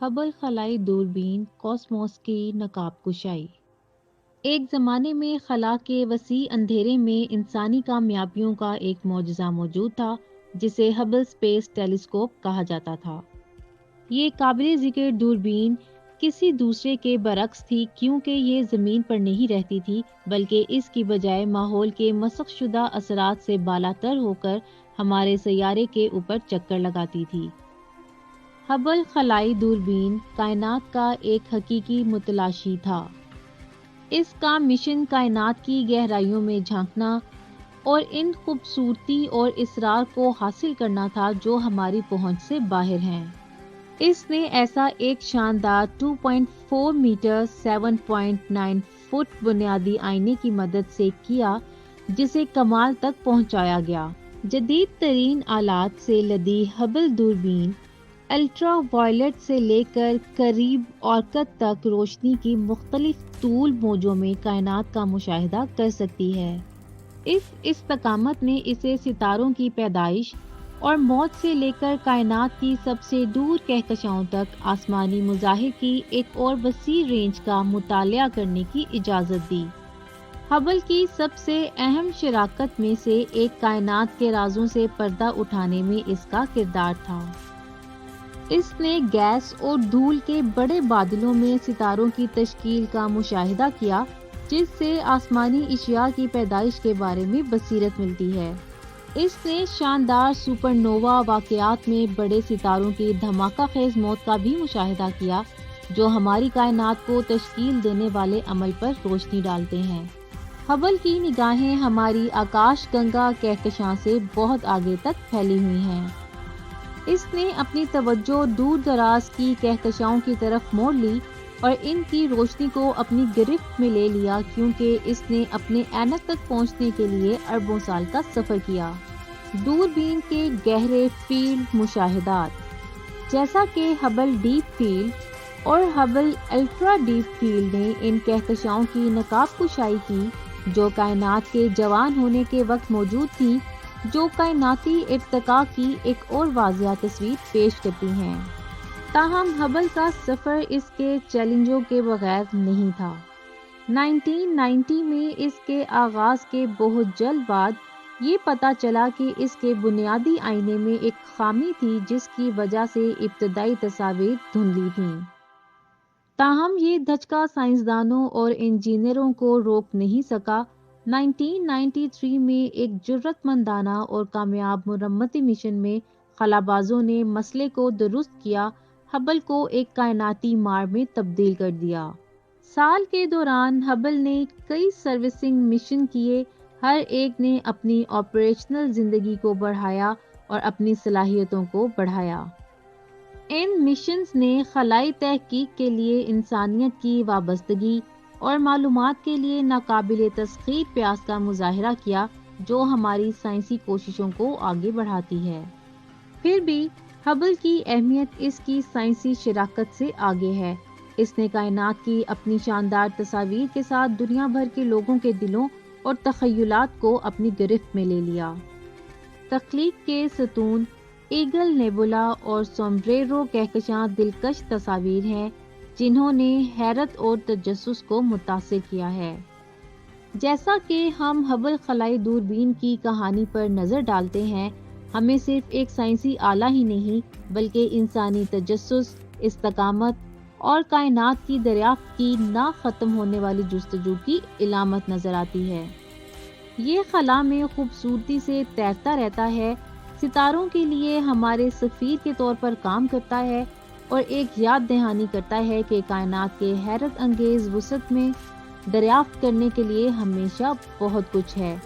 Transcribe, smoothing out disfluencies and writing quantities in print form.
Hubble خلائی دوربین cosmos کی نقاب کشائی۔ ایک زمانے میں خلا کے وسیع اندھیرے میں انسانی کامیابیوں کا ایک معجزہ موجود تھا جسے ہبل اسپیس ٹیلیسکوپ کہا جاتا تھا۔ یہ قابل ذکر دوربین کسی دوسرے کے برعکس تھی کیونکہ یہ زمین پر نہیں رہتی تھی بلکہ اس کی بجائے ماحول کے مسخ شدہ اثرات سے بالاتر ہو کر ہمارے سیارے کے اوپر چکر لگاتی تھی۔ ہبل خلائی دوربین کائنات کا ایک حقیقی متلاشی تھا۔ اس کا مشن کائنات کی گہرائیوں میں جھانکنا اور ان خوبصورتی اور اسرار کو حاصل کرنا تھا جو ہماری پہنچ سے باہر ہیں۔ اس نے ایسا ایک شاندار 2.4 میٹر 7.9 فٹ بنیادی آئینے کی مدد سے کیا جسے کمال تک پہنچایا گیا۔ جدید ترین آلات سے لدی ہبل دوربین الٹرا وائلٹ سے لے کر قریب اورکت تک روشنی کی مختلف طول موجوں میں کائنات کا مشاہدہ کر سکتی ہے۔ اس استقامت نے اسے ستاروں کی پیدائش اور موت سے لے کر کائنات کی سب سے دور کہکشاؤں تک آسمانی مظاہر کی ایک اور وسیع رینج کا مطالعہ کرنے کی اجازت دی۔ ہبل کی سب سے اہم شراکت میں سے ایک کائنات کے رازوں سے پردہ اٹھانے میں اس کا کردار تھا۔ اس نے گیس اور دھول کے بڑے بادلوں میں ستاروں کی تشکیل کا مشاہدہ کیا جس سے آسمانی اشیاء کی پیدائش کے بارے میں بصیرت ملتی ہے۔ اس نے شاندار سپر نووا واقعات میں بڑے ستاروں کی دھماکہ خیز موت کا بھی مشاہدہ کیا جو ہماری کائنات کو تشکیل دینے والے عمل پر روشنی ڈالتے ہیں۔ ہبل کی نگاہیں ہماری آکاش گنگا کہکشاں سے بہت آگے تک پھیلی ہوئی ہیں۔ اس نے اپنی توجہ دور دراز کی کہکشاؤں کی طرف موڑ لی اور ان کی روشنی کو اپنی گرفت میں لے لیا کیونکہ اس نے اپنے اینک تک پہنچنے کے لیے اربوں سال کا سفر کیا۔ دوربین کے گہرے فیلڈ مشاہدات جیسا کہ ہبل ڈیپ فیلڈ اور ہبل الٹرا ڈیپ فیلڈ نے ان کہکشاؤں کی نقاب کشائی کی جو کائنات کے جوان ہونے کے وقت موجود تھی، جو کائناتی ارتقاء کی ایک اور واضح تصویر پیش کرتی ہیں۔ تاہم ہبل کا سفر اس کے چیلنجوں کے بغیر نہیں تھا۔ 1990 میں اس کے آغاز کے بہت جلد بعد یہ پتہ چلا کہ اس کے بنیادی آئینے میں ایک خامی تھی جس کی وجہ سے ابتدائی تصاویر دھندلی تھیں۔ تاہم یہ دھچکا سائنسدانوں اور انجینئروں کو روک نہیں سکا۔ 1993 میں ایک جرأت مندانہ اور کامیاب مرمتی مشن میں خلابازوں نے مسئلے کو درست کیا، ہبل کو ایک کائناتی مار میں تبدیل کر دیا۔ سال کے دوران ہبل نے کئی سروسنگ مشن کیے، ہر ایک نے اپنی آپریشنل زندگی کو بڑھایا اور اپنی صلاحیتوں کو بڑھایا۔ ان مشنز نے خلائی تحقیق کے لیے انسانیت کی وابستگی اور معلومات کے لیے ناقابل تسخیر پیاس کا مظاہرہ کیا جو ہماری سائنسی کوششوں کو آگے بڑھاتی ہے۔ پھر بھی ہبل کی اہمیت اس کی سائنسی شراکت سے آگے ہے۔ اس نے کائنات کی اپنی شاندار تصاویر کے ساتھ دنیا بھر کے لوگوں کے دلوں اور تخیلات کو اپنی گرفت میں لے لیا۔ تخلیق کے ستون، ایگل نیبولا اور سومبریرو کہکشاں دلکش تصاویر ہیں جنہوں نے حیرت اور تجسس کو متاثر کیا ہے۔ جیسا کہ ہم ہبل خلائی دوربین کی کہانی پر نظر ڈالتے ہیں، ہمیں صرف ایک سائنسی آلہ ہی نہیں بلکہ انسانی تجسس، استقامت اور کائنات کی دریافت کی نہ ختم ہونے والی جستجو کی علامت نظر آتی ہے۔ یہ خلا میں خوبصورتی سے تیرتا رہتا ہے، ستاروں کے لیے ہمارے سفیر کے طور پر کام کرتا ہے اور ایک یاد دہانی کرتا ہے کہ کائنات کے حیرت انگیز وسعت میں دریافت کرنے کے لیے ہمیشہ بہت کچھ ہے۔